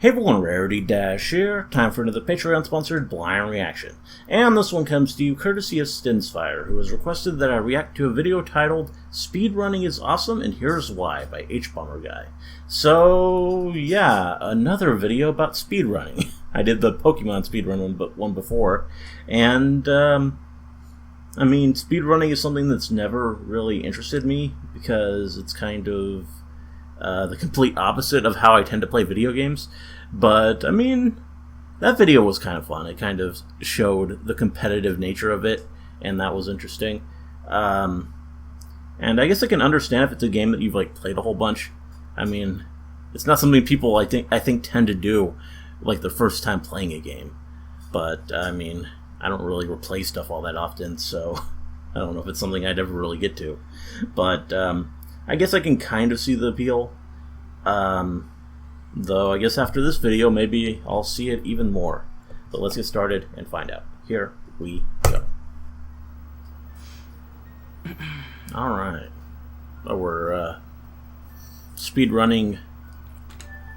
Hey everyone, Rarity Dash here. Time for another Patreon-sponsored blind reaction. And this one comes to you courtesy of Stinsfire, who has requested that I react to a video titled Speedrunning is Awesome and Here's Why by hbomberguy. So, yeah, another video about speedrunning. I did the Pokemon speedrun one before, and, I mean, speedrunning is something that's never really interested me, because it's kind of the complete opposite of how I tend to play video games. But, I mean, that video was kind of fun. It kind of showed the competitive nature of it, and that was interesting. And I guess I can understand if it's a game that you've played a whole bunch. I mean, it's not something people I think tend to do the first time playing a game. But, I mean, I don't really replay stuff all that often, so I don't know if it's something I'd ever really get to. But, I guess I can kind of see the appeal. Though I guess after this video, maybe I'll see it even more. But let's get started and find out. Here we go. Alright. Oh, we're, speedrunning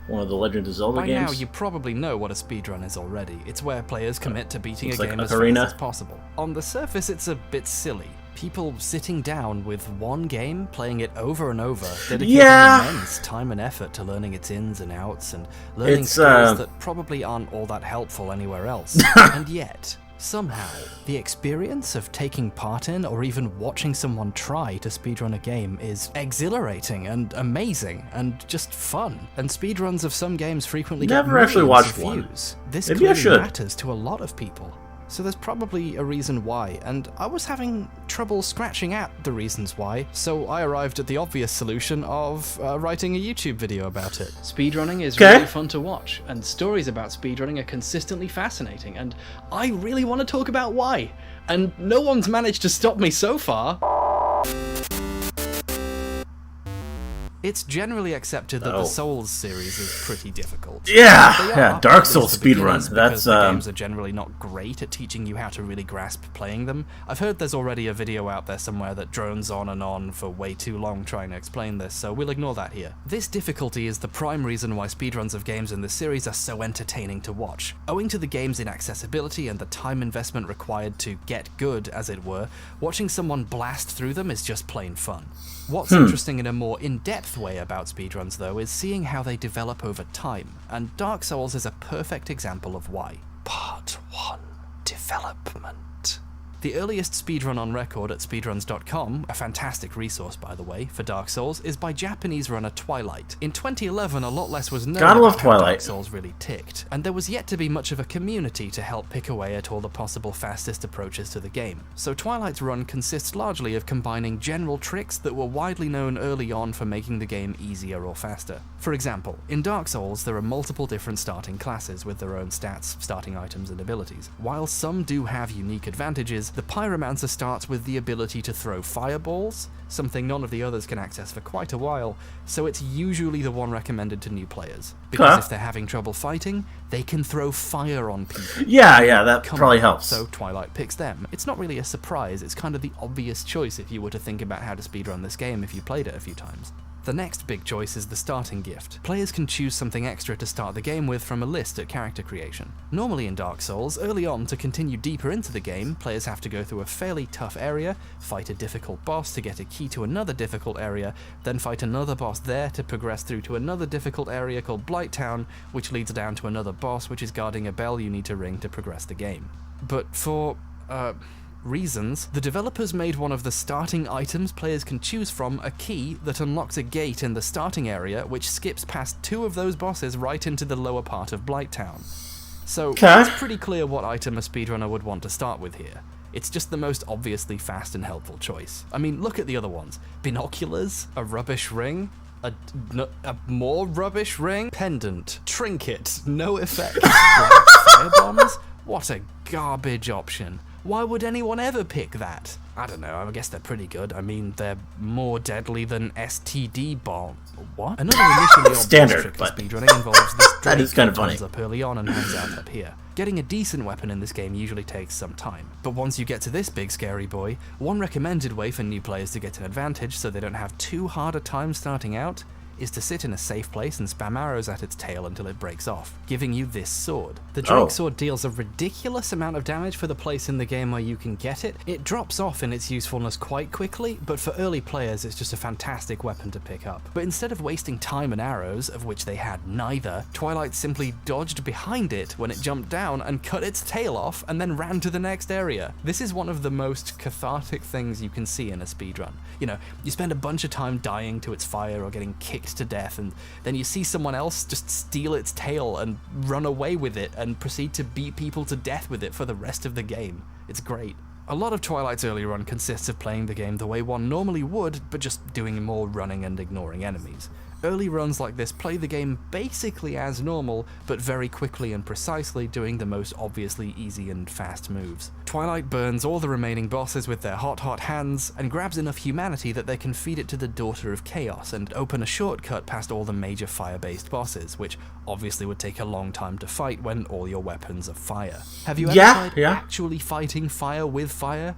one of the Legend of Zelda games. By now, you probably know what a speedrun is already. It's where players commit to beating a game as Ocarina. fast as possible. On the surface, it's a bit silly. People sitting down with one game, playing it over and over, dedicating immense time and effort to learning its ins and outs, and learning skills that probably aren't all that helpful anywhere else. And yet, somehow, the experience of taking part in or even watching someone try to speedrun a game is exhilarating and amazing and just fun. And speedruns of some games frequently get millions of views. This clearly matters to a lot of people. So there's probably a reason why, and I was having trouble scratching at the reasons why, so I arrived at the obvious solution of writing a YouTube video about it. Speedrunning is really fun to watch, and stories about speedrunning are consistently fascinating, and I really want to talk about why. And no one's managed to stop me so far. It's generally accepted that the Souls series is pretty difficult. Yeah, Dark Souls speedrun. That's the games are generally not great at teaching you how to really grasp playing them. I've heard there's already a video out there somewhere that drones on and on for way too long trying to explain this, so we'll ignore that here. This difficulty is the prime reason why speedruns of games in this series are so entertaining to watch. Owing to the game's inaccessibility and the time investment required to get good, as it were, watching someone blast through them is just plain fun. What's interesting in a more in-depth way about speedruns, though, is seeing how they develop over time, and Dark Souls is a perfect example of why. Part 1. Development. The earliest speedrun on record at speedruns.com, a fantastic resource by the way, for Dark Souls, is by Japanese runner Twilight. In 2011, a lot less was known about how Dark Souls really ticked, and there was yet to be much of a community to help pick away at all the possible fastest approaches to the game. So Twilight's run consists largely of combining general tricks that were widely known early on for making the game easier or faster. For example, in Dark Souls there are multiple different starting classes with their own stats, starting items and abilities. While some do have unique advantages, the Pyromancer starts with the ability to throw fireballs, something none of the others can access for quite a while, so it's usually the one recommended to new players. Because if they're having trouble fighting, they can throw fire on people. Yeah, that probably helps. So Twilight picks them. It's not really a surprise, it's kind of the obvious choice if you were to think about how to speedrun this game if you played it a few times. The next big choice is the starting gift. Players can choose something extra to start the game with from a list at character creation. Normally in Dark Souls, early on to continue deeper into the game, players have to go through a fairly tough area, fight a difficult boss to get a key to another difficult area, then fight another boss there to progress through to another difficult area called Blighttown, which leads down to another boss which is guarding a bell you need to ring to progress the game. But for, reasons, the developers made one of the starting items players can choose from a key that unlocks a gate in the starting area which skips past two of those bosses right into the lower part of Blighttown. So it's pretty clear what item a speedrunner would want to start with here. It's just the most obviously fast and helpful choice. I mean, look at the other ones. Binoculars, a rubbish ring, a more rubbish ring, pendant, trinket, no effect, firebombs. What a garbage option. Why would anyone ever pick that? I don't know, I guess they're pretty good. I mean, they're more deadly than STD bomb. What? Another initially obvious trick of speedrunning involves this that is kind of funny. Up early on and hangs out up here. Getting a decent weapon in this game usually takes some time. But once you get to this big scary boy, one recommended way for new players to get an advantage so they don't have too hard a time starting out is to sit in a safe place and spam arrows at its tail until it breaks off, giving you this sword. The Drake sword deals a ridiculous amount of damage for the place in the game where you can get it. It drops off in its usefulness quite quickly, but for early players it's just a fantastic weapon to pick up. But instead of wasting time and arrows, of which they had neither, Twilight simply dodged behind it when it jumped down and cut its tail off and then ran to the next area. This is one of the most cathartic things you can see in a speedrun. You know, you spend a bunch of time dying to its fire or getting kicked to death, and then you see someone else just steal its tail and run away with it and proceed to beat people to death with it for the rest of the game. It's great. A lot of Twilight's early run consists of playing the game the way one normally would, but just doing more running and ignoring enemies. Early runs like this play the game basically as normal, but very quickly and precisely doing the most obviously easy and fast moves. Twilight burns all the remaining bosses with their hot hands, and grabs enough humanity that they can feed it to the Daughter of Chaos and open a shortcut past all the major fire-based bosses, which obviously would take a long time to fight when all your weapons are fire. Have you ever tried actually fighting fire with fire?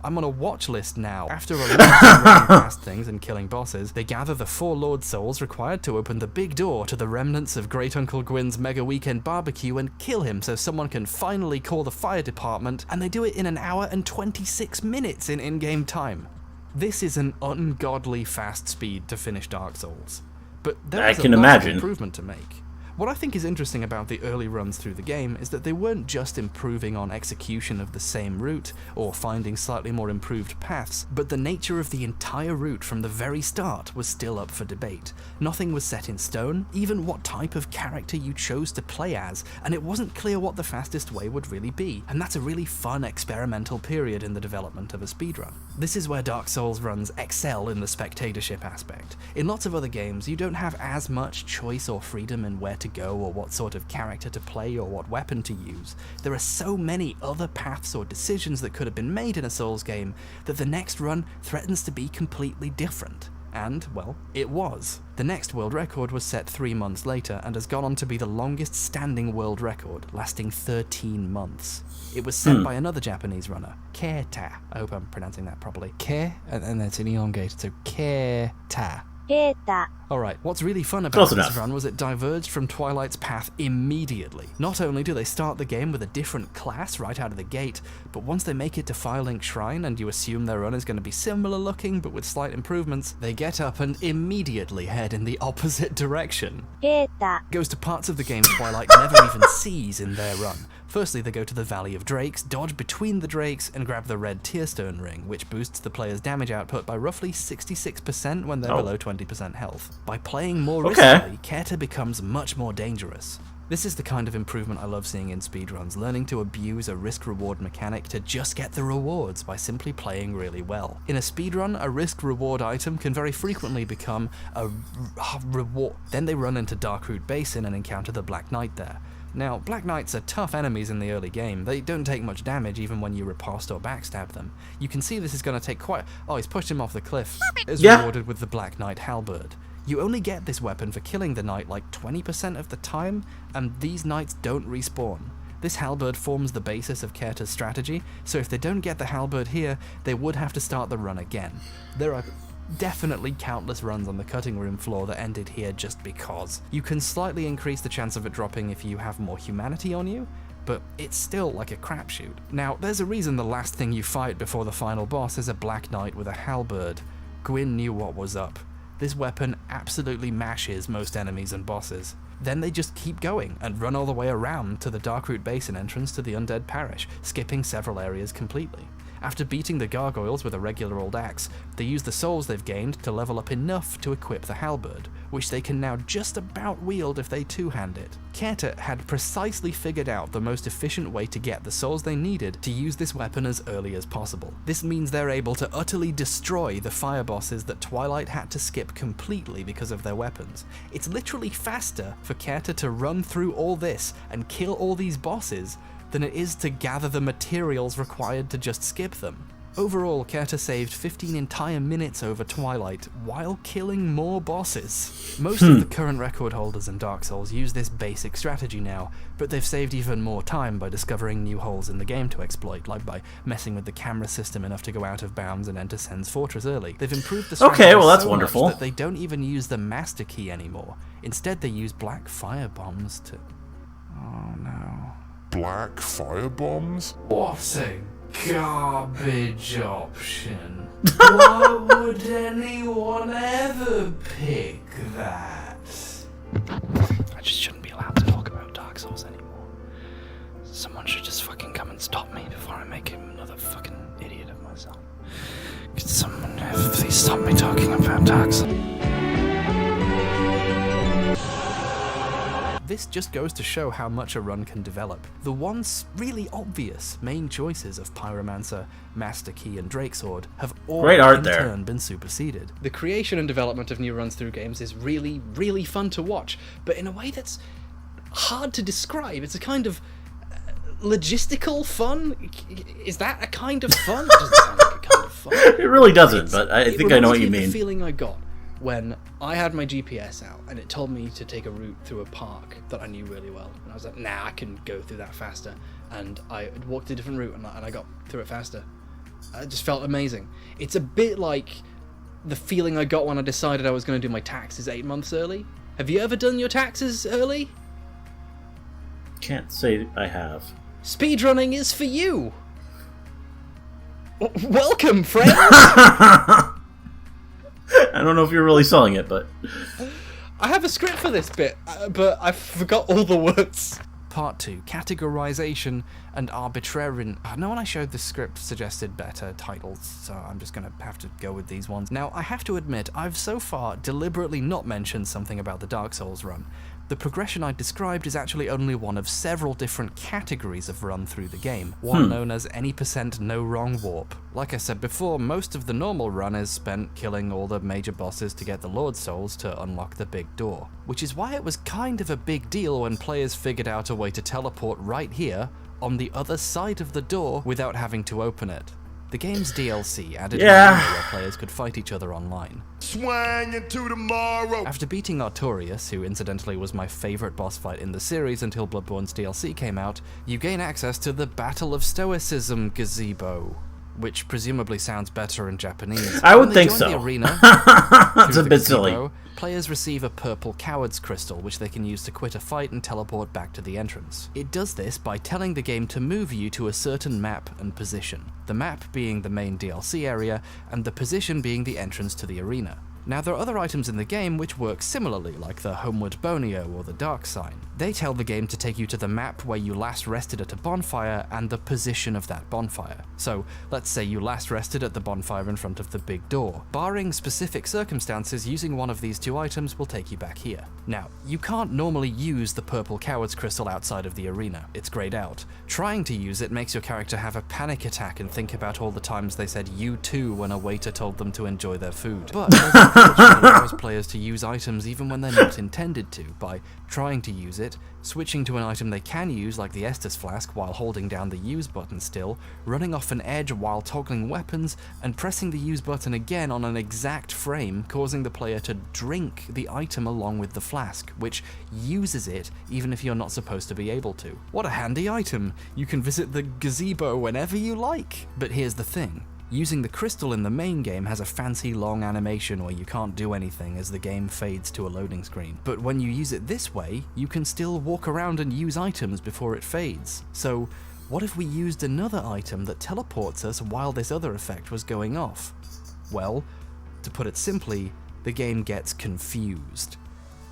I'm on a watch list now. After a lot of running past things and killing bosses, they gather the 4 Lord Souls required to open the big door to the remnants of Great Uncle Gwyn's Mega Weekend Barbecue and kill him so someone can finally call the fire department, and they do it in 1 hour and 26 minutes in in-game time. This is an ungodly fast speed to finish Dark Souls. But there is a lot of improvement to make. What I think is interesting about the early runs through the game is that they weren't just improving on execution of the same route, or finding slightly more improved paths, but the nature of the entire route from the very start was still up for debate. Nothing was set in stone, even what type of character you chose to play as, and it wasn't clear what the fastest way would really be, and that's a really fun experimental period in the development of a speedrun. This is where Dark Souls runs excel in the spectatorship aspect. In lots of other games, you don't have as much choice or freedom in where to go or what sort of character to play or what weapon to use. There are so many other paths or decisions that could have been made in a Souls game that the next run threatens to be completely different. And, well, it was. The next world record was set 3 months later and has gone on to be the longest standing world record, lasting 13 months. It was set by another Japanese runner, Keita. I hope I'm pronouncing that properly. Ke, and it's an elongated, so Keita. Alright, what's really fun about this run was it diverged from Twilight's path immediately. Not only do they start the game with a different class right out of the gate, but once they make it to Firelink Shrine and you assume their run is going to be similar looking but with slight improvements, they get up and immediately head in the opposite direction. Goes to parts of the game Twilight never even sees in their run. Firstly, they go to the Valley of Drakes, dodge between the drakes, and grab the red Tearstone ring, which boosts the player's damage output by roughly 66% when they're below 20% health. By playing more riskily, Keita becomes much more dangerous. This is the kind of improvement I love seeing in speedruns, learning to abuse a risk-reward mechanic to just get the rewards by simply playing really well. In a speedrun, a risk-reward item can very frequently become a reward. Then they run into Darkroot Basin and encounter the Black Knight there. Now, Black Knights are tough enemies in the early game. They don't take much damage even when you riposte or backstab them. You can see this is going to take quite... Oh, he's pushed him off the cliff. Is rewarded with the Black Knight Halberd. You only get this weapon for killing the knight like 20% of the time, and these knights don't respawn. This halberd forms the basis of Keita's strategy, so if they don't get the halberd here, they would have to start the run again. There are definitely countless runs on the cutting room floor that ended here just because. You can slightly increase the chance of it dropping if you have more humanity on you, but it's still like a crapshoot. Now, there's a reason the last thing you fight before the final boss is a Black Knight with a halberd. Gwyn knew what was up. This weapon absolutely mashes most enemies and bosses. Then they just keep going and run all the way around to the Darkroot Basin entrance to the Undead Parish, skipping several areas completely. After beating the gargoyles with a regular old axe, they use the souls they've gained to level up enough to equip the halberd, which they can now just about wield if they two-hand it. Keita had precisely figured out the most efficient way to get the souls they needed to use this weapon as early as possible. This means they're able to utterly destroy the fire bosses that Twilight had to skip completely because of their weapons. It's literally faster for Keita to run through all this and kill all these bosses than it is to gather the materials required to just skip them. Overall, Kerta saved 15 entire minutes over Twilight while killing more bosses. Most of the current record holders in Dark Souls use this basic strategy now, but they've saved even more time by discovering new holes in the game to exploit, like by messing with the camera system enough to go out of bounds and enter Sen's Fortress early. They've improved the strategy that's so wonderful. much that they don't even use the master key anymore. Instead, they use black fire bombs to... Oh no. Black fire bombs? What a garbage option. Why would anyone ever pick that? I just shouldn't be allowed to talk about Dark Souls anymore. Someone should just fucking come and stop me before I make another fucking idiot of myself. Could someone please stop me talking about Dark Souls? This just goes to show how much a run can develop. The once really obvious main choices of Pyromancer, Master Key, and Drakesword have all in turn been superseded. The creation and development of new runs through games is really, really fun to watch, but in a way that's hard to describe. It's a kind of logistical fun? Is that a kind of fun? It doesn't sound like a kind of fun. It really doesn't, but I think I know what you mean. The feeling I got when I had my GPS out and it told me to take a route through a park that I knew really well. And I was like, nah, I can go through that faster. And I walked a different route and I got through it faster. It just felt amazing. It's a bit like the feeling I got when I decided I was going to do my taxes 8 months early. Have you ever done your taxes early? Can't say I have. Speedrunning is for you! Welcome, friends! I don't know if you're really selling it, but... I have a script for this bit, but I forgot all the words. Part 2, Categorization and Arbitrarian. No one I showed this script suggested better titles, so I'm just going to have to go with these ones. Now, I have to admit, I've so far deliberately not mentioned something about the Dark Souls run. The progression I described is actually only one of several different categories of run through the game, one known as any % no wrong warp. Like I said before, most of the normal run is spent killing all the major bosses to get the Lord Souls to unlock the big door, which is why it was kind of a big deal when players figured out a way to teleport right here on the other side of the door without having to open it. The game's DLC added an area where players could fight each other online. Swang into tomorrow! After beating Artorias, who incidentally was my favourite boss fight in the series until Bloodborne's DLC came out, you gain access to the Battle of Stoicism gazebo, which presumably sounds better in Japanese. I would think so. The arena, it's a bit silly. Players receive a purple coward's crystal, which they can use to quit a fight and teleport back to the entrance. It does this by telling the game to move you to a certain map and position, the map being the main DLC area, and the position being the entrance to the arena. Now, there are other items in the game which work similarly, like the Homeward Bonio or the Dark Sign. They tell the game to take you to the map where you last rested at a bonfire and the position of that bonfire. So, let's say you last rested at the bonfire in front of the big door. Barring specific circumstances, using one of these two items will take you back here. Now, you can't normally use the purple coward's crystal outside of the arena. It's grayed out. Trying to use it makes your character have a panic attack and think about all the times they said you too when a waiter told them to enjoy their food. But allows players to use items even when they're not intended to, by trying to use it, switching to an item they can use like the Estus Flask while holding down the use button still, running off an edge while toggling weapons, and pressing the use button again on an exact frame, causing the player to drink the item along with the flask, which uses it even if you're not supposed to be able to. What a handy item! You can visit the gazebo whenever you like! But here's the thing. Using the crystal in the main game has a fancy long animation where you can't do anything as the game fades to a loading screen. But when you use it this way, you can still walk around and use items before it fades. So, what if we used another item that teleports us while this other effect was going off? Well, to put it simply, the game gets confused.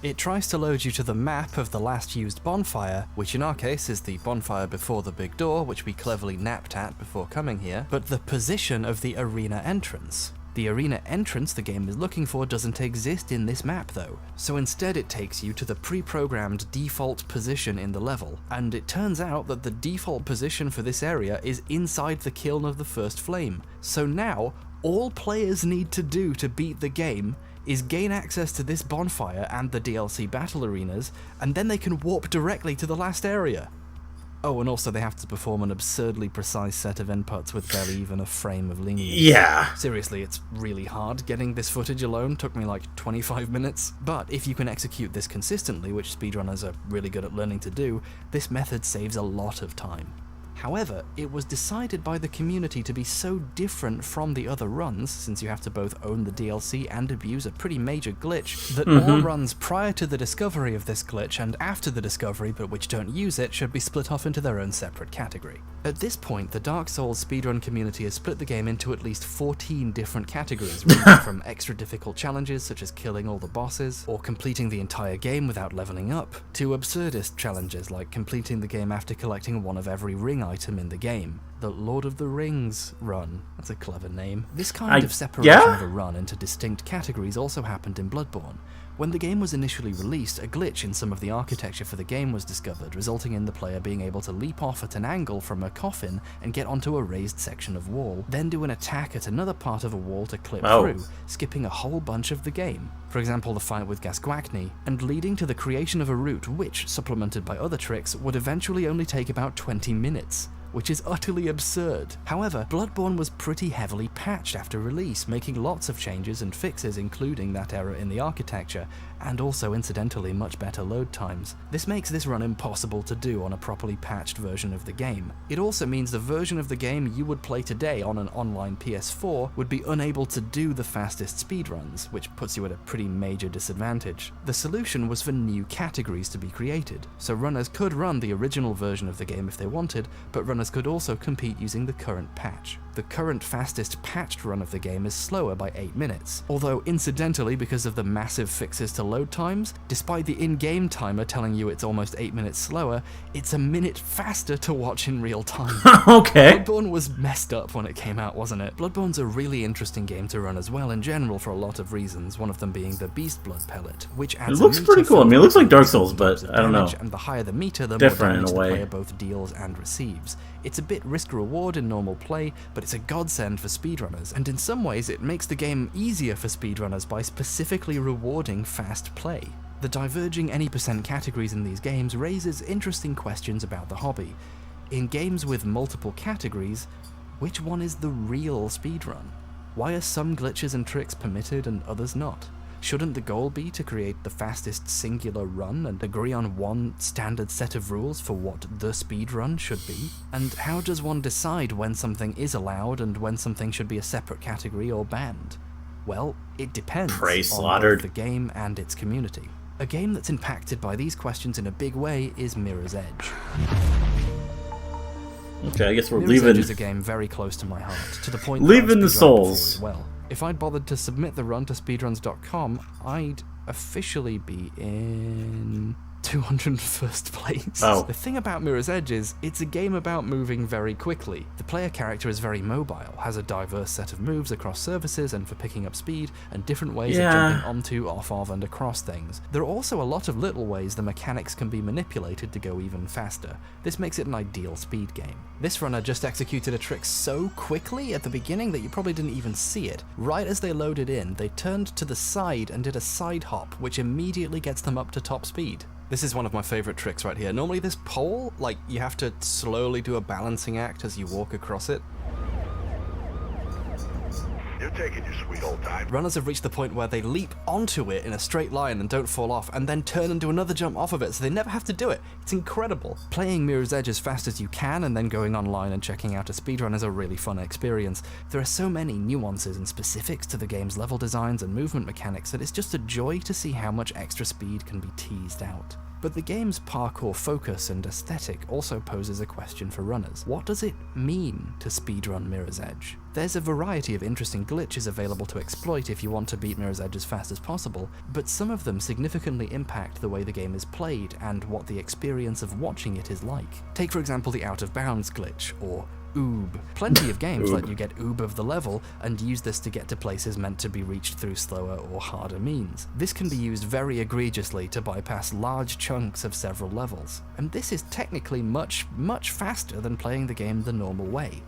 It tries to load you to the map of the last used bonfire, which in our case is the bonfire before the big door, which we cleverly napped at before coming here, but the position of the arena entrance. The arena entrance the game is looking for doesn't exist in this map though, so instead it takes you to the pre-programmed default position in the level, and it turns out that the default position for this area is inside the kiln of the first flame. So now, all players need to do to beat the game is gain access to this bonfire and the DLC battle arenas, and then they can warp directly to the last area. Oh, and also they have to perform an absurdly precise set of inputs with barely even a frame of lenience. Yeah. Seriously, it's really hard. Getting this footage alone took me like 25 minutes. But if you can execute this consistently, which speedrunners are really good at learning to do, this method saves a lot of time. However, it was decided by the community to be so different from the other runs, since you have to both own the DLC and abuse a pretty major glitch, that all runs prior to the discovery of this glitch and after the discovery but which don't use it should be split off into their own separate category. At this point, the Dark Souls speedrun community has split the game into at least 14 different categories, ranging from extra difficult challenges such as killing all the bosses, or completing the entire game without leveling up, to absurdist challenges like completing the game after collecting one of every ring item in the game. The Lord of the Rings run. That's a clever name. This kind of separation of a run into distinct categories also happened in Bloodborne. When the game was initially released, a glitch in some of the architecture for the game was discovered, resulting in the player being able to leap off at an angle from a coffin and get onto a raised section of wall, then do an attack at another part of a wall to clip through, skipping a whole bunch of the game. For example, the fight with Gasguacni, and leading to the creation of a route which, supplemented by other tricks, would eventually only take about 20 minutes. Which is utterly absurd. However, Bloodborne was pretty heavily patched after release, making lots of changes and fixes, including that error in the architecture, and also incidentally much better load times. This makes this run impossible to do on a properly patched version of the game. It also means the version of the game you would play today on an online PS4 would be unable to do the fastest speedruns, which puts you at a pretty major disadvantage. The solution was for new categories to be created, so runners could run the original version of the game if they wanted, but runners could also compete using the current patch. The current fastest patched run of the game is slower by 8 minutes, although incidentally, because of the massive fixes to load times, despite the in-game timer telling you it's almost 8 minutes slower, it's a minute faster to watch in real time. Okay. Bloodborne was messed up when it came out, wasn't it? Bloodborne's a really interesting game to run as well in general for a lot of reasons, one of them being the Beast Blood pellet, which adds It looks pretty cool. I mean, it looks like Dark Souls, but I don't know. And the higher the meter, the Different more damage in a the way. player both deals and receives. It's a bit risk-reward in normal play, but it's a godsend for speedrunners, and in some ways it makes the game easier for speedrunners by specifically rewarding fast play. The diverging any percent categories in these games raises interesting questions about the hobby. In games with multiple categories, which one is the real speedrun? Why are some glitches and tricks permitted and others not? Shouldn't the goal be to create the fastest singular run and agree on one standard set of rules for what the speedrun should be? And how does one decide when something is allowed and when something should be a separate category or banned? Well, it depends on both the game and its community. A game that's impacted by these questions in a big way is Mirror's Edge. Okay, I guess we're Mirror's leaving. Edge is a game very close to my heart, to the point that Leaving I've the speedrunned souls. before as well. If I'd bothered to submit the run to speedruns.com, I'd officially be in 201st place. Oh. The thing about Mirror's Edge is, it's a game about moving very quickly. The player character is very mobile, has a diverse set of moves across surfaces and for picking up speed, and different ways of jumping onto, off of, and across things. There are also a lot of little ways the mechanics can be manipulated to go even faster. This makes it an ideal speed game. This runner just executed a trick so quickly at the beginning that you probably didn't even see it. Right as they loaded in, they turned to the side and did a side hop, which immediately gets them up to top speed. This is one of my favorite tricks right here. Normally this pole, like, you have to slowly do a balancing act as you walk across it. You're taking your sweet old time. Runners have reached the point where they leap onto it in a straight line and don't fall off, and then turn and do another jump off of it, so they never have to do it. It's incredible. Playing Mirror's Edge as fast as you can and then going online and checking out a speedrun is a really fun experience. There are so many nuances and specifics to the game's level designs and movement mechanics that it's just a joy to see how much extra speed can be teased out. But the game's parkour focus and aesthetic also poses a question for runners. What does it mean to speedrun Mirror's Edge? There's a variety of interesting glitches available to exploit if you want to beat Mirror's Edge as fast as possible, but some of them significantly impact the way the game is played and what the experience of watching it is like. Take for example the out of bounds glitch, or oob. Plenty of games let you get oob of the level and use this to get to places meant to be reached through slower or harder means. This can be used very egregiously to bypass large chunks of several levels, and this is technically much faster than playing the game the normal way.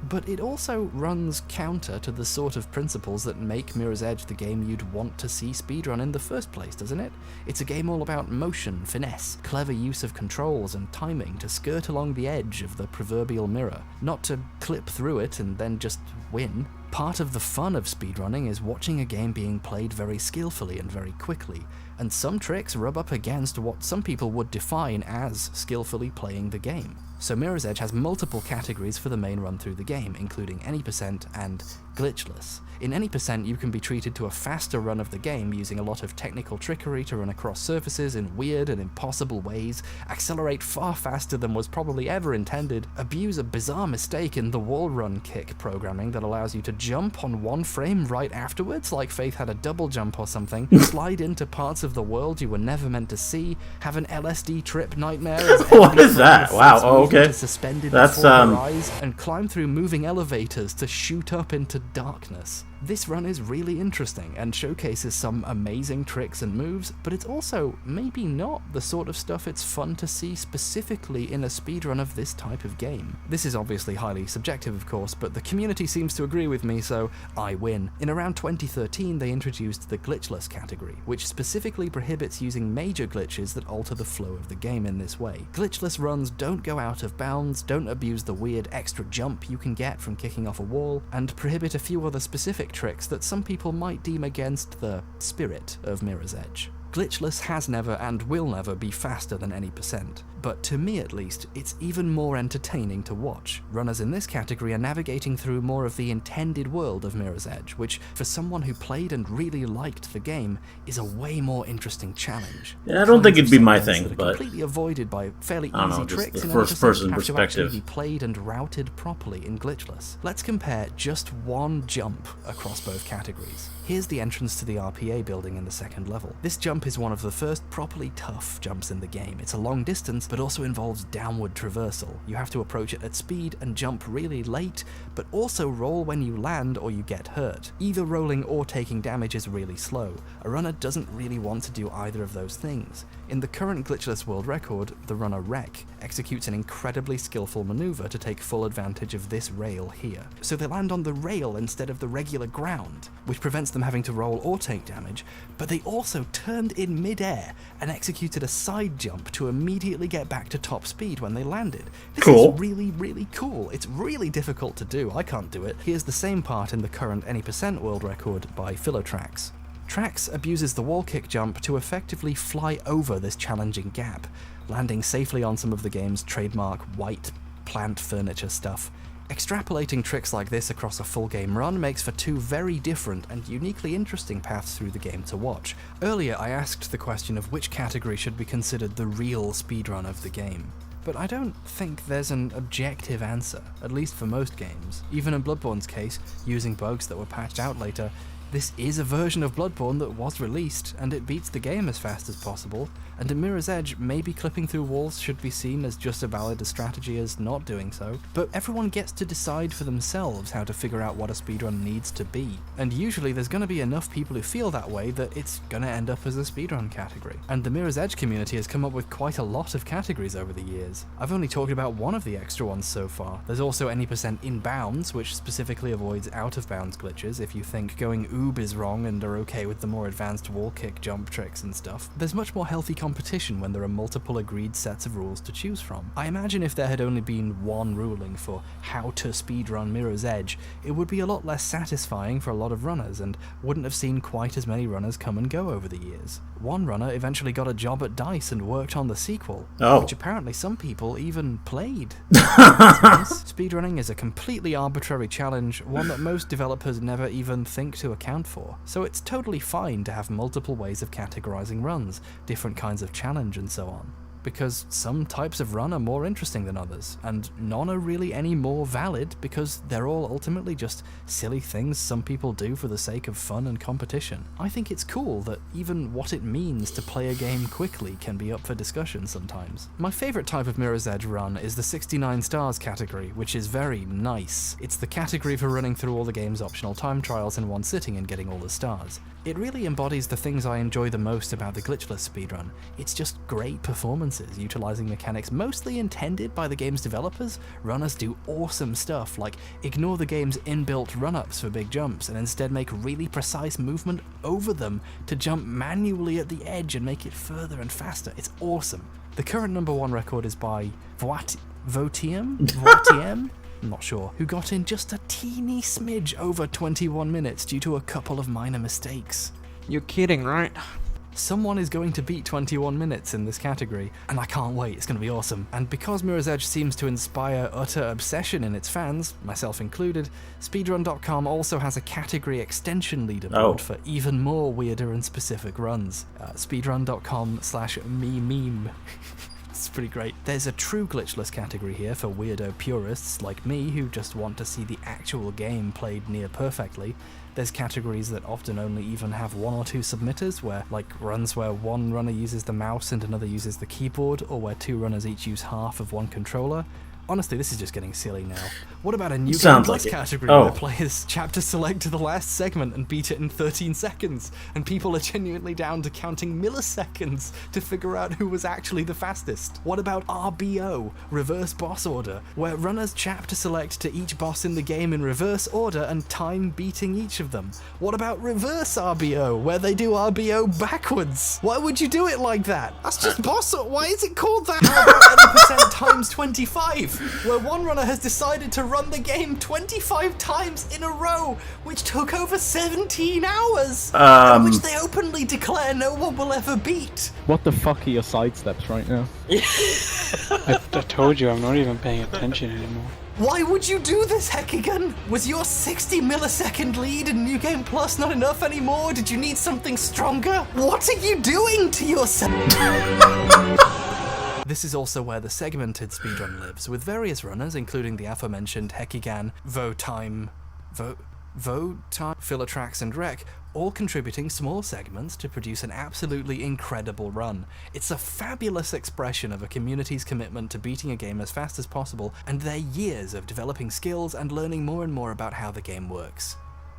But it also runs counter to the sort of principles that make Mirror's Edge the game you'd want to see speedrun in the first place, doesn't it? It's a game all about motion, finesse, clever use of controls and timing to skirt along the edge of the proverbial mirror, not to clip through it and then just win. Part of the fun of speedrunning is watching a game being played very skillfully and very quickly, and some tricks rub up against what some people would define as skillfully playing the game. So Mirror's Edge has multiple categories for the main run through the game, including any percent and glitchless. In any percent, you can be treated to a faster run of the game using a lot of technical trickery to run across surfaces in weird and impossible ways, accelerate far faster than was probably ever intended, abuse a bizarre mistake in the wall run kick programming that allows you to jump on one frame right afterwards, like Faith had a double jump or something, slide into parts of the world you were never meant to see, have an LSD trip nightmare as What is that? Wow, oh, okay. Suspended That's before your eyes, and climb through moving elevators to shoot up into darkness. This run is really interesting and showcases some amazing tricks and moves, but it's also maybe not the sort of stuff it's fun to see specifically in a speedrun of this type of game. This is obviously highly subjective, of course, but the community seems to agree with me, so I win. In around 2013, they introduced the glitchless category, which specifically prohibits using major glitches that alter the flow of the game in this way. Glitchless runs don't go out of bounds, don't abuse the weird extra jump you can get from kicking off a wall, and prohibit a few other specific tricks that some people might deem against the spirit of Mirror's Edge. Glitchless has never and will never be faster than any percent, but to me at least, it's even more entertaining to watch. Runners in this category are navigating through more of the intended world of Mirror's Edge, which, for someone who played and really liked the game, is a way more interesting challenge. Yeah, I don't think it'd be my thing, that are but completely avoided by fairly I don't easy know, just tricks the and first-person have to perspective. actually be played and routed properly in Glitchless. Let's compare just one jump across both categories. Here's the entrance to the RPA building in the second level. This jump is one of the first properly tough jumps in the game. It's a long distance, but also involves downward traversal. You have to approach it at speed and jump really late, but also roll when you land or you get hurt. Either rolling or taking damage is really slow. A runner doesn't really want to do either of those things. In the current glitchless world record, the runner Wreck executes an incredibly skillful maneuver to take full advantage of this rail here. So they land on the rail instead of the regular ground, which prevents them having to roll or take damage, but they also turned in mid-air and executed a side jump to immediately get back to top speed when they landed. This is really, really cool. It's really difficult to do. I can't do it. Here's the same part in the current any percent world record by Philotrax. Trax abuses the wall kick jump to effectively fly over this challenging gap, landing safely on some of the game's trademark white plant furniture stuff. Extrapolating tricks like this across a full game run makes for two very different and uniquely interesting paths through the game to watch. Earlier I asked the question of which category should be considered the real speedrun of the game. But I don't think there's an objective answer, at least for most games. Even in Bloodborne's case, using bugs that were patched out later, this is a version of Bloodborne that was released, and it beats the game as fast as possible, and in Mirror's Edge, maybe clipping through walls should be seen as just as valid a strategy as not doing so, but everyone gets to decide for themselves how to figure out what a speedrun needs to be, and usually there's going to be enough people who feel that way that it's going to end up as a speedrun category. And the Mirror's Edge community has come up with quite a lot of categories over the years. I've only talked about one of the extra ones so far. There's also any percent in bounds, which specifically avoids out of bounds glitches if you think going oob is wrong and are okay with the more advanced wall kick jump tricks and stuff. There's much more healthy competition when there are multiple agreed sets of rules to choose from. I imagine if there had only been one ruling for how to speedrun Mirror's Edge, it would be a lot less satisfying for a lot of runners and wouldn't have seen quite as many runners come and go over the years. One runner eventually got a job at DICE and worked on the sequel, which apparently some people even played. Speedrunning is a completely arbitrary challenge, one that most developers never even think to account for. So it's totally fine to have multiple ways of categorizing runs, different kinds of challenge and so on. Because some types of run are more interesting than others, and none are really any more valid because they're all ultimately just silly things some people do for the sake of fun and competition. I think it's cool that even what it means to play a game quickly can be up for discussion sometimes. My favorite type of Mirror's Edge run is the 69 stars category, which is very nice. It's the category for running through all the game's optional time trials in one sitting and getting all the stars. It really embodies the things I enjoy the most about the glitchless speedrun. It's just great performance sequences, utilizing mechanics mostly intended by the game's developers, runners do awesome stuff like ignore the game's inbuilt run-ups for big jumps and instead make really precise movement over them to jump manually at the edge and make it further and faster. It's awesome. The current #1 record is by Voitiem? I'm not sure, who got in just a teeny smidge over 21 minutes due to a couple of minor mistakes. You're kidding, right? Someone is going to beat 21 minutes in this category, and I can't wait, it's going to be awesome. And because Mirror's Edge seems to inspire utter obsession in its fans, myself included, speedrun.com also has a category extension leaderboard for even more weirder and specific runs. Speedrun.com/me-meme. It's pretty great. There's a true glitchless category here for weirdo purists like me who just want to see the actual game played near perfectly. There's categories that often only even have 1 or 2 submitters, like runs where one runner uses the mouse and another uses the keyboard, or where 2 runners each use half of one controller. Honestly, this is just getting silly now. What about a new game plus category where players chapter select to the last segment and beat it in 13 seconds, and people are genuinely down to counting milliseconds to figure out who was actually the fastest? What about RBO, reverse boss order, where runners chapter select to each boss in the game in reverse order and time beating each of them? What about reverse RBO, where they do RBO backwards? Why would you do it like that? That's just boss order. Why is it called that? How about any % times 25? Where one runner has decided to run the game 25 times in a row, which took over 17 hours, and which they openly declare no one will ever beat. What the fuck are your sidesteps right now? I told you I'm not even paying attention anymore. Why would you do this, Hekigan? Was your 60 millisecond lead in New Game Plus not enough anymore? Did you need something stronger? What are you doing to yourself? This is also where the segmented speedrun lives, with various runners, including the aforementioned Hekigan, Voitime, Philotrax, and Rek, all contributing small segments to produce an absolutely incredible run. It's a fabulous expression of a community's commitment to beating a game as fast as possible, and their years of developing skills and learning more and more about how the game works.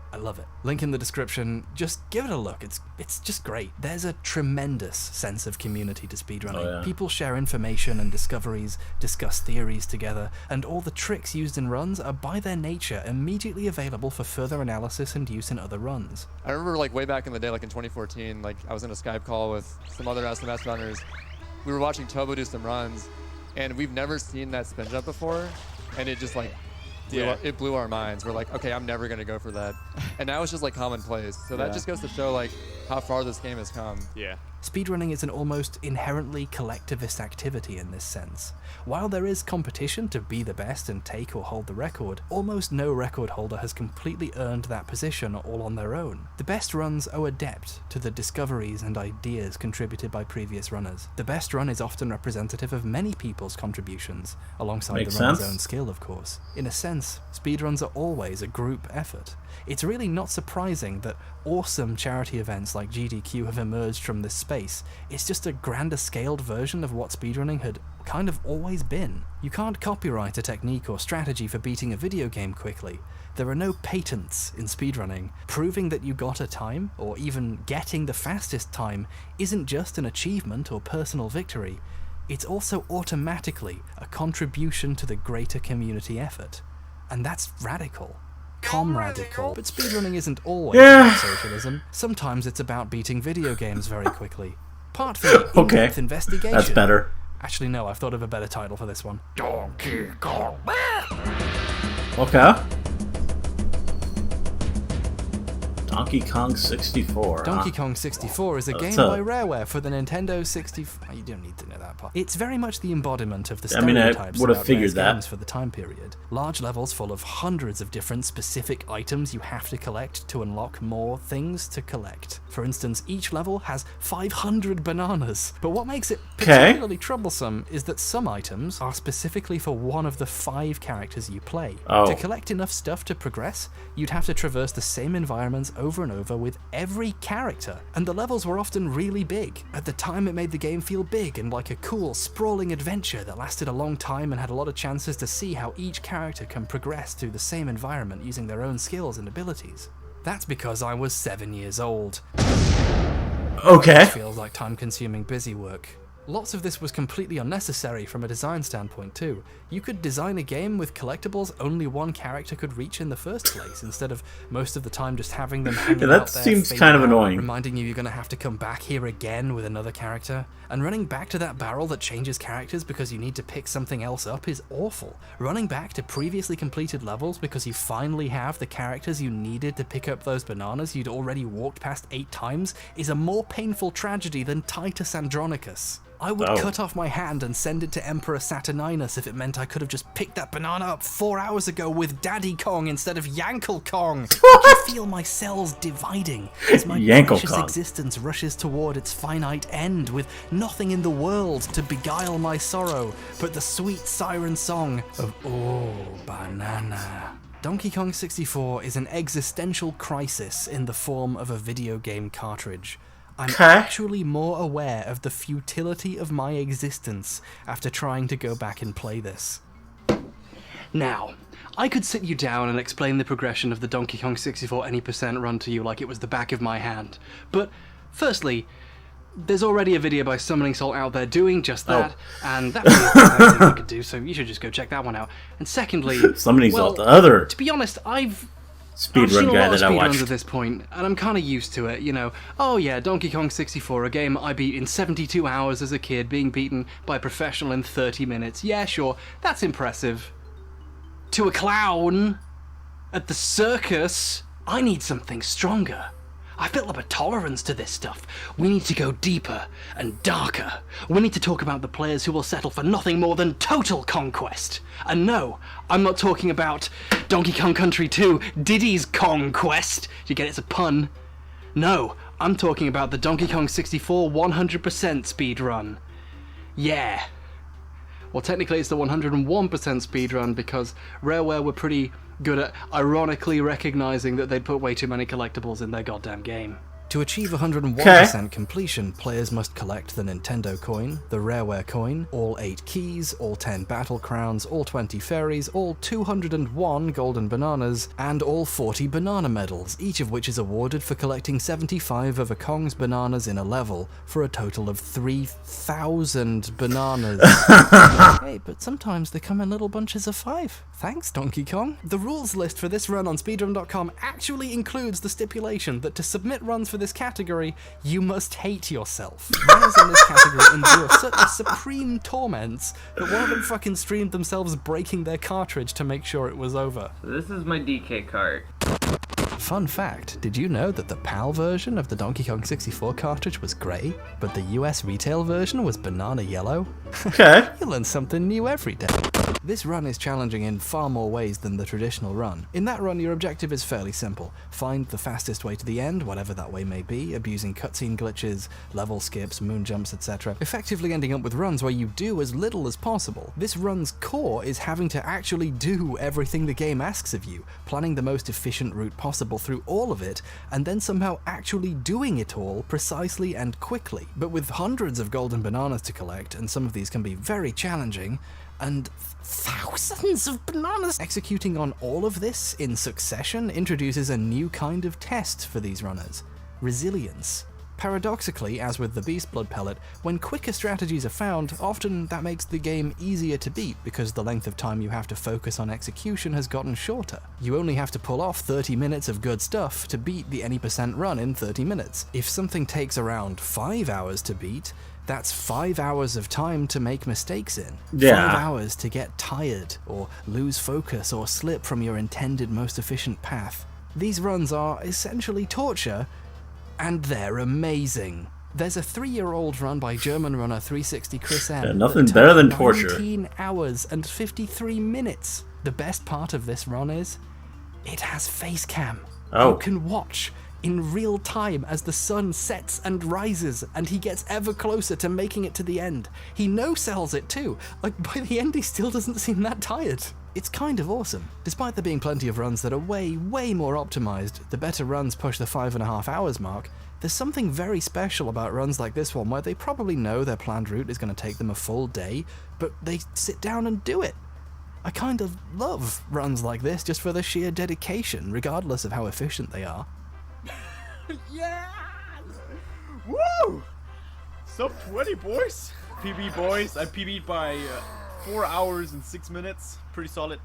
I love it. Link in the description. Just give it a look. It's just great. There's a tremendous sense of community to speedrunning. People share information and discoveries, discuss theories together, and all the tricks used in runs are by their nature immediately available for further analysis and use in other runs. I remember way back in the day, in 2014, I was in a Skype call with some other SMS runners. We were watching Tobo do some runs, and we've never seen that spin jump before, and it just it blew our minds. We're like, okay, I'm never gonna go for that. And now it's just commonplace. So that just goes to show how far this game has come. Yeah. Speedrunning is an almost inherently collectivist activity in this sense. While there is competition to be the best and take or hold the record, almost no record holder has completely earned that position all on their own. The best runs owe a debt to the discoveries and ideas contributed by previous runners. The best run is often representative of many people's contributions, alongside the runner's own skill, of course. In a sense, speedruns are always a group effort. It's really not surprising that awesome charity events like GDQ have emerged from this space. It's just a grander scaled version of what speedrunning had kind of always been. You can't copyright a technique or strategy for beating a video game quickly. There are no patents in speedrunning. Proving that you got a time, or even getting the fastest time, isn't just an achievement or personal victory. It's also automatically a contribution to the greater community effort. And that's radical. Comradical. But speedrunning isn't always about socialism. Sometimes it's about beating video games very quickly. Part 3, in-depth investigation. That's better. Actually, no, I've thought of a better title for this one. Donkey Kong. Okay. Donkey Kong 64. Donkey Kong 64 is a game by Rareware for the Nintendo 64. You don't need to know that part. It's very much the embodiment of the stereotypes about rare games for the time period. Large levels full of hundreds of different specific items you have to collect to unlock more things to collect. For instance, each level has 500 bananas. But what makes it particularly troublesome is that some items are specifically for one of the 5 characters you play. To collect enough stuff to progress, you'd have to traverse the same environments over and over with every character, and the levels were often really big. At the time, it made the game feel big and like a cool, sprawling adventure that lasted a long time and had a lot of chances to see how each character can progress through the same environment using their own skills and abilities. That's because I was 7 years old. Okay. It feels like time-consuming busy work. Lots of this was completely unnecessary from a design standpoint too. You could design a game with collectibles only one character could reach in the first place, instead of most of the time just having them hanging that out there, seems fading kind of out, annoying. reminding you're going to have to come back here again with another character. And running back to that barrel that changes characters because you need to pick something else up is awful. Running back to previously completed levels because you finally have the characters you needed to pick up those bananas you'd already walked past 8 times is a more painful tragedy than Titus Andronicus. I would cut off my hand and send it to Emperor Saturninus if it meant I could have just picked that banana up 4 hours ago with Daddy Kong instead of Yankel Kong. I can feel my cells dividing as my precious existence rushes toward its finite end with nothing in the world to beguile my sorrow but the sweet siren song of "Oh, banana." Donkey Kong 64 is an existential crisis in the form of a video game cartridge. I'm actually more aware of the futility of my existence after trying to go back and play this. Now, I could sit you down and explain the progression of the Donkey Kong 64 any % run to you like it was the back of my hand. But, firstly, there's already a video by Summoning Salt out there doing just that, and that video is the best thing you could do, so you should just go check that one out. And secondly, Summoning Salt, the other to be honest, I've speedrun seen a guy lot of that I speedruns watched at this point, and I'm kind of used to it, you know. Oh yeah, Donkey Kong 64, a game I beat in 72 hours as a kid, being beaten by a professional in 30 minutes. Yeah, sure, that's impressive. To a clown at the circus, I need something stronger. I've built up a tolerance to this stuff. We need to go deeper and darker. We need to talk about the players who will settle for nothing more than total conquest. And no, I'm not talking about Donkey Kong Country 2, Diddy's Conquest. You get it's a pun. No, I'm talking about the Donkey Kong 64 100% speed run. Yeah. Well, technically it's the 101% speed run because Rareware were pretty good at ironically recognizing that they'd put way too many collectibles in their goddamn game. To achieve 101% completion, players must collect the Nintendo coin, the Rareware coin, all 8 keys, all 10 battle crowns, all 20 fairies, all 201 golden bananas, and all 40 banana medals, each of which is awarded for collecting 75 of a Kong's bananas in a level, for a total of 3,000 bananas. Hey, but sometimes they come in little bunches of 5. Thanks, Donkey Kong. The rules list for this run on speedrun.com actually includes the stipulation that to submit runs for this category, you must hate yourself. Runners in this category endure such supreme torments that one of them fucking streamed themselves breaking their cartridge to make sure it was over. So this is my DK cart. Fun fact, did you know that the PAL version of the Donkey Kong 64 cartridge was grey, but the US retail version was banana yellow? Okay. You learn something new every day. This run is challenging in far more ways than the traditional run. In that run, your objective is fairly simple. Find the fastest way to the end, whatever that way may be, abusing cutscene glitches, level skips, moon jumps, etc. Effectively ending up with runs where you do as little as possible. This run's core is having to actually do everything the game asks of you, planning the most efficient route possible through all of it, and then somehow actually doing it all precisely and quickly. But with hundreds of golden bananas to collect, and some of these can be very challenging, and thousands of bananas. Executing on all of this in succession introduces a new kind of test for these runners: resilience. Paradoxically, as with the Beast Blood pellet, when quicker strategies are found, often that makes the game easier to beat because the length of time you have to focus on execution has gotten shorter. You only have to pull off 30 minutes of good stuff to beat the any % run in 30 minutes. If something takes around 5 hours to beat, that's 5 hours of time to make mistakes in. 5 hours to get tired, or lose focus, or slip from your intended most efficient path. These runs are essentially torture, and they're amazing. There's a 3-year-old run by German runner 360 Chris M. Yeah, nothing better than torture. 19 hours and 53 minutes. The best part of this run is, it has face cam. Oh. You can watch in real time as the sun sets and rises, and he gets ever closer to making it to the end. He no-sells it too. Like, by the end he still doesn't seem that tired. It's kind of awesome. Despite there being plenty of runs that are way more optimized, the better runs push the 5.5 hours mark, there's something very special about runs like this one where they probably know their planned route is going to take them a full day, but they sit down and do it. I kind of love runs like this just for the sheer dedication, regardless of how efficient they are. Yeah! Woo! Sub 20, boys! PB boys. I PB'd by 4 hours and 6 minutes. Pretty solid.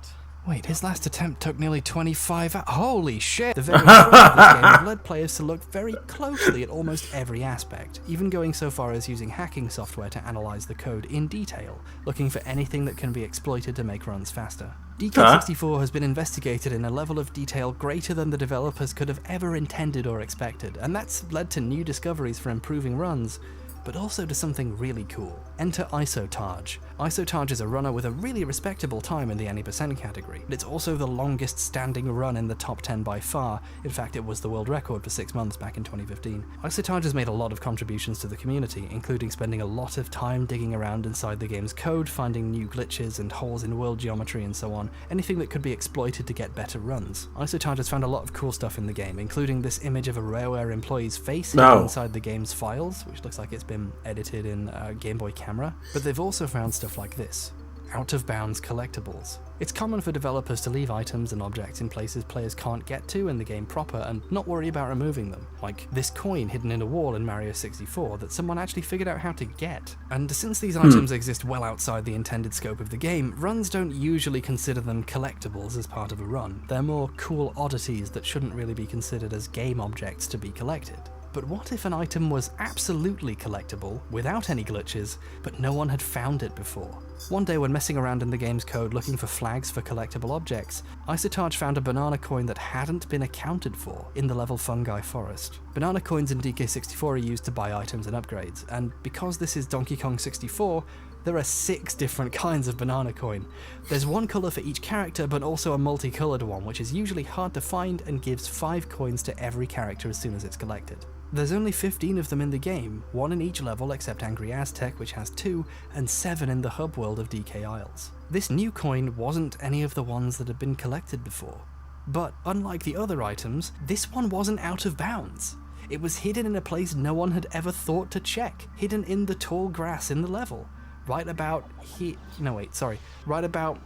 Wait, his last attempt took nearly 25 hours. Holy shit! The very thrill of this game have led players to look very closely at almost every aspect, even going so far as using hacking software to analyze the code in detail, looking for anything that can be exploited to make runs faster. DK64 has been investigated in a level of detail greater than the developers could have ever intended or expected, and that's led to new discoveries for improving runs, but also to something really cool. Enter Isotage. Isotage is a runner with a really respectable time in the any percent category. It's also the longest standing run in the top 10 by far. In fact, it was the world record for 6 months back in 2015. Isotage has made a lot of contributions to the community, including spending a lot of time digging around inside the game's code, finding new glitches and holes in world geometry and so on, anything that could be exploited to get better runs. Isotage has found a lot of cool stuff in the game, including this image of a Rareware employee's face inside the game's files, which looks like it's been edited in Game Boy camera. But they've also found stuff like this. Out-of-bounds collectibles. It's common for developers to leave items and objects in places players can't get to in the game proper and not worry about removing them, like this coin hidden in a wall in Mario 64 that someone actually figured out how to get. And since these items exist well outside the intended scope of the game, runs don't usually consider them collectibles as part of a run. They're more cool oddities that shouldn't really be considered as game objects to be collected. But what if an item was absolutely collectible, without any glitches, but no one had found it before? One day when messing around in the game's code looking for flags for collectible objects, Isotage found a banana coin that hadn't been accounted for in the level Fungi Forest. Banana coins in DK64 are used to buy items and upgrades, and because this is Donkey Kong 64, there are 6 different kinds of banana coin. There's one colour for each character, but also a multicoloured one, which is usually hard to find and gives 5 coins to every character as soon as it's collected. There's only 15 of them in the game, 1 in each level except Angry Aztec, which has 2, and 7 in the hub world of DK Isles. This new coin wasn't any of the ones that had been collected before. But unlike the other items, this one wasn't out of bounds. It was hidden in a place no one had ever thought to check, hidden in the tall grass in the level. Right about here. No, wait, sorry. Right about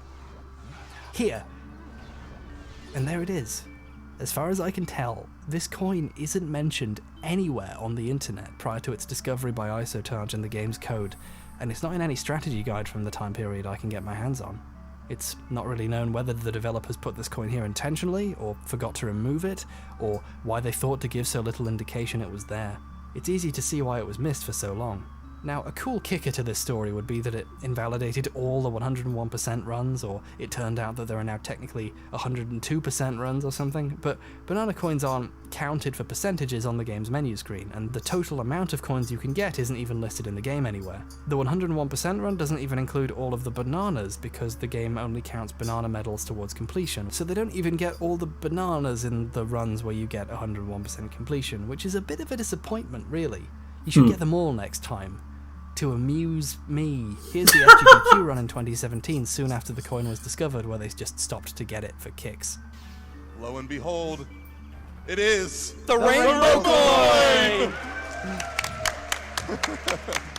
here. And there it is. As far as I can tell, this coin isn't mentioned anywhere on the internet prior to its discovery by Isotage in the game's code, and it's not in any strategy guide from the time period I can get my hands on. It's not really known whether the developers put this coin here intentionally, or forgot to remove it, or why they thought to give so little indication it was there. It's easy to see why it was missed for so long. Now, a cool kicker to this story would be that it invalidated all the 101% runs, or it turned out that there are now technically 102% runs or something, but banana coins aren't counted for percentages on the game's menu screen, and the total amount of coins you can get isn't even listed in the game anywhere. The 101% run doesn't even include all of the bananas, because the game only counts banana medals towards completion, so they don't even get all the bananas in the runs where you get 101% completion, which is a bit of a disappointment, really. You should get them all next time. To amuse me. Here's the FGDQ run in 2017, soon after the coin was discovered, where they just stopped to get it for kicks. Lo and behold, it is the Rainbow Coin!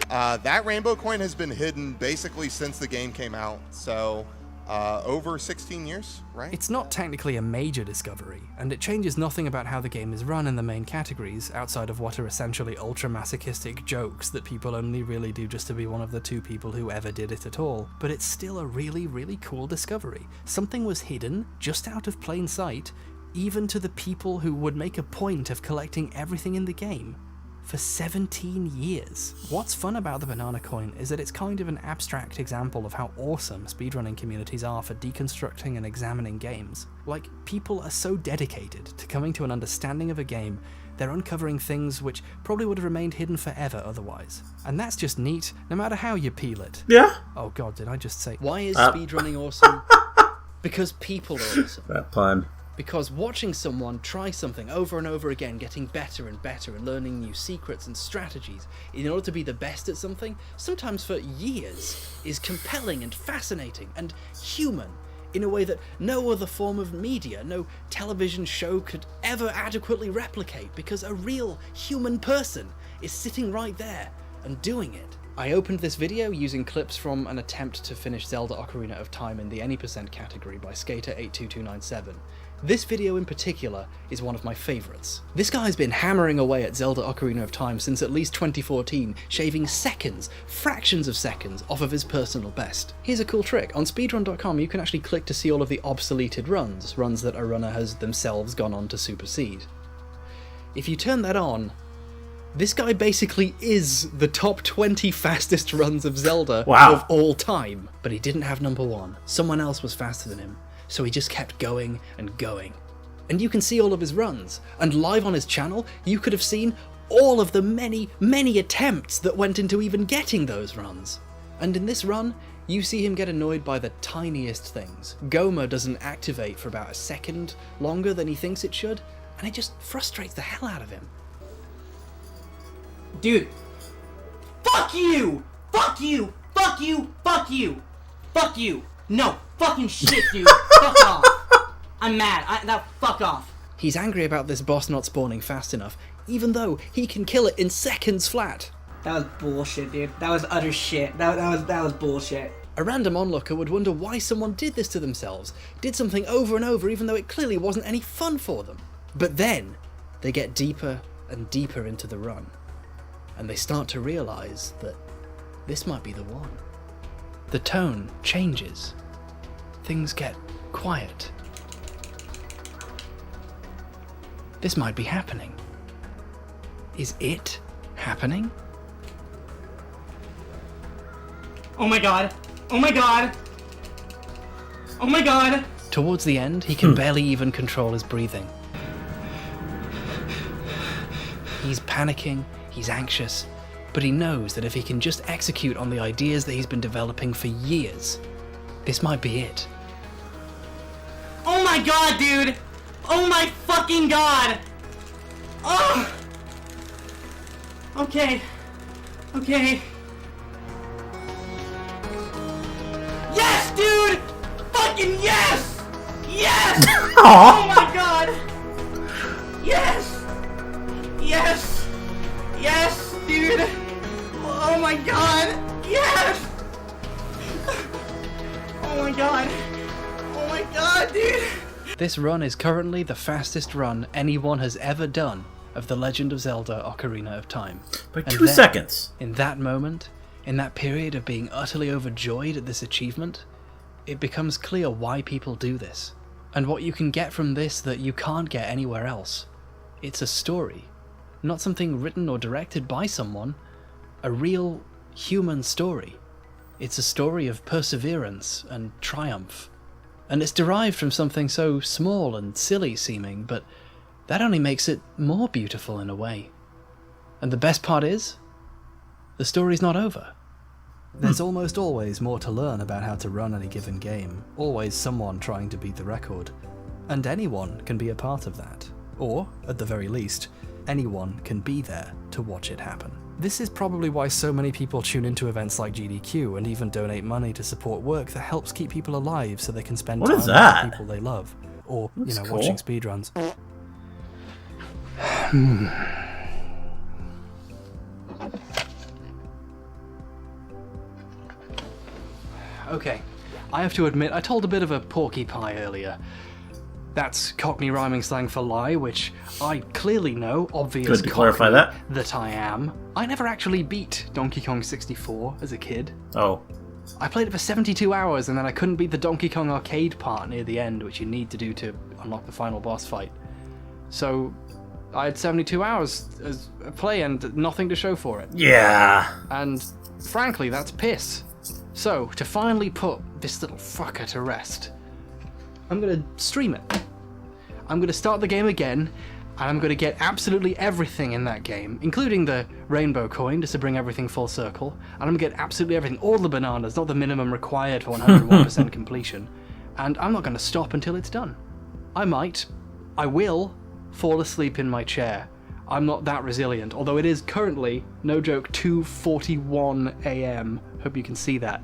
That Rainbow Coin has been hidden basically since the game came out, so over 16 years, right? It's not technically a major discovery, and it changes nothing about how the game is run in the main categories, outside of what are essentially ultra-masochistic jokes that people only really do just to be one of the 2 people who ever did it at all. But it's still a really, really cool discovery. Something was hidden, just out of plain sight, even to the people who would make a point of collecting everything in the game. For 17 years. What's fun about the banana coin is that it's kind of an abstract example of how awesome speedrunning communities are for deconstructing and examining games. Like, people are so dedicated to coming to an understanding of a game, they're uncovering things which probably would have remained hidden forever otherwise. And that's just neat, no matter how you peel it. Yeah. Oh god, did I just say... Why is speedrunning awesome? Because people are awesome. That pun. Because watching someone try something over and over again, getting better and better and learning new secrets and strategies in order to be the best at something, sometimes for years, is compelling and fascinating and human in a way that no other form of media, no television show could ever adequately replicate, because a real human person is sitting right there and doing it. I opened this video using clips from an attempt to finish Zelda Ocarina of Time in the any% category by Skater82297. This video in particular is one of my favourites. This guy's been hammering away at Zelda Ocarina of Time since at least 2014, shaving seconds, fractions of seconds, off of his personal best. Here's a cool trick. On speedrun.com you can actually click to see all of the obsoleted runs that a runner has themselves gone on to supersede. If you turn that on, this guy basically is the top 20 fastest runs of Zelda of all time. But he didn't have number one. Someone else was faster than him. So he just kept going and going. And you can see all of his runs. And live on his channel, you could have seen all of the many, many attempts that went into even getting those runs. And in this run, you see him get annoyed by the tiniest things. Goma doesn't activate for about a second longer than he thinks it should, and it just frustrates the hell out of him. Dude, fuck you! Fuck you! Fuck you! Fuck you! Fuck you! No, fucking shit, dude! Fuck off! I'm mad. Fuck off. He's angry about this boss not spawning fast enough, even though he can kill it in seconds flat. That was bullshit, dude. That was utter shit. That was bullshit. A random onlooker would wonder why someone did this to themselves, did something over and over even though it clearly wasn't any fun for them. But then, they get deeper and deeper into the run, and they start to realise that this might be the one. The tone changes. Things get quiet. This might be happening. Is it happening? Oh my god! Oh my god! Oh my god! Towards the end, he can barely even control his breathing. He's panicking, he's anxious, but he knows that if he can just execute on the ideas that he's been developing for years, this might be it. Oh my god, dude! Oh my fucking god! Oh! Okay. Okay. Yes, dude! Fucking yes! Yes! Oh my god! Yes! Yes! Yes, dude! Oh my god! Yes! Oh my god! Oh my god, dude! This run is currently the fastest run anyone has ever done of The Legend of Zelda Ocarina of Time. By 2 seconds! In that moment, in that period of being utterly overjoyed at this achievement, it becomes clear why people do this, and what you can get from this that you can't get anywhere else. It's a story, not something written or directed by someone, a real human story. It's a story of perseverance and triumph. And it's derived from something so small and silly seeming, but that only makes it more beautiful in a way. And the best part is, the story's not over. There's almost always more to learn about how to run any given game, always someone trying to beat the record. And anyone can be a part of that. Or, at the very least, anyone can be there to watch it happen. This is probably why so many people tune into events like GDQ and even donate money to support work that helps keep people alive so they can spend time with the people they love. Or, watching speedruns. Okay, I have to admit I told a bit of a porky pie earlier. That's Cockney rhyming slang for lie, which I clearly know, obvious Good to clarify that I am. I never actually beat Donkey Kong 64 as a kid. Oh. I played it for 72 hours and then I couldn't beat the Donkey Kong arcade part near the end, which you need to do to unlock the final boss fight. So I had 72 hours as a play and nothing to show for it. Yeah. And frankly, that's piss. So, to finally put this little fucker to rest, I'm gonna stream it. I'm gonna start the game again, and I'm gonna get absolutely everything in that game, including the rainbow coin, just to bring everything full circle, and I'm gonna get absolutely everything, all the bananas, not the minimum required for 101% completion, and I'm not gonna stop until it's done. I will, fall asleep in my chair. I'm not that resilient, although it is currently, no joke, 2:41 AM. Hope you can see that.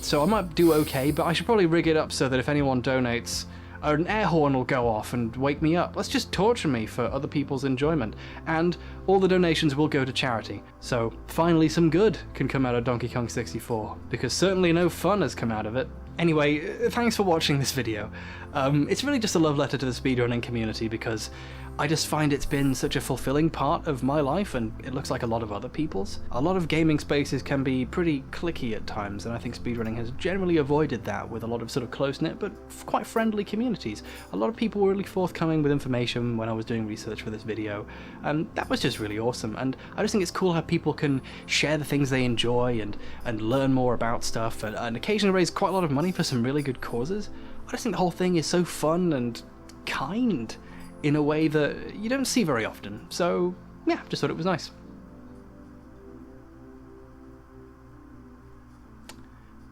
So I might do okay, but I should probably rig it up so that if anyone donates, an air horn will go off and wake me up. Let's just torture me for other people's enjoyment. And all the donations will go to charity. So finally some good can come out of Donkey Kong 64, because certainly no fun has come out of it. Anyway, thanks for watching this video. It's really just a love letter to the speedrunning community because I just find it's been such a fulfilling part of my life, and it looks like a lot of other people's. A lot of gaming spaces can be pretty cliquey at times, and I think speedrunning has generally avoided that with a lot of sort of close-knit but quite friendly communities. A lot of people were really forthcoming with information when I was doing research for this video, and that was just really awesome. And I just think it's cool how people can share the things they enjoy and learn more about stuff, and occasionally raise quite a lot of money for some really good causes. I just think the whole thing is so fun and kind in a way that you don't see very often. So, yeah, just thought it was nice.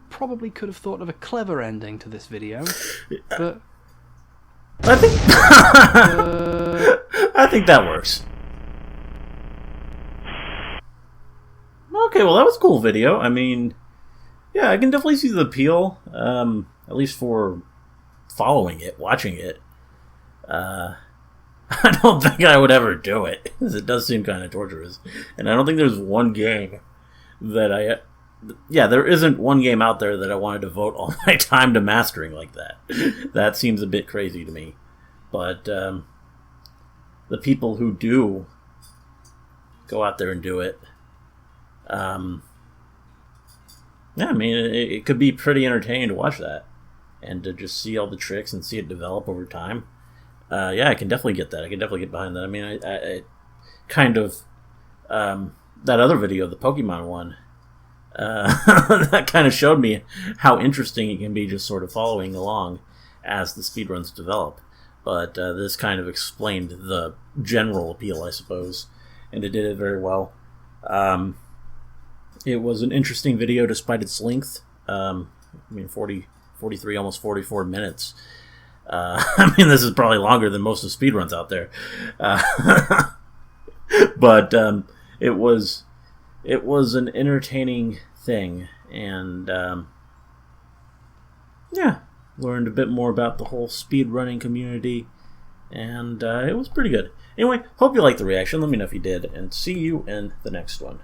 Probably could have thought of a clever ending to this video, but... I think... I think that works. Okay, well, that was a cool video. I mean, yeah, I can definitely see the appeal, at least for following it, watching it. I don't think I would ever do it, because it does seem kind of torturous. And I don't think there's one game that yeah, there isn't one game out there that I want to devote all my time to mastering like that. That seems a bit crazy to me. But the people who do go out there and do it, yeah, I mean, it could be pretty entertaining to watch that. And to just see all the tricks and see it develop over time. Yeah, I can definitely get that. I can definitely get behind that. I mean, I kind of... that other video, the Pokemon one, that kind of showed me how interesting it can be just sort of following along as the speedruns develop. But this kind of explained the general appeal, I suppose. And it did it very well. It was an interesting video despite its length. I mean, 43, almost 44 minutes. I mean, this is probably longer than most of the speedruns out there. But it was an entertaining thing. And, yeah, learned a bit more about the whole speedrunning community. And it was pretty good. Anyway, hope you liked the reaction. Let me know if you did. And see you in the next one.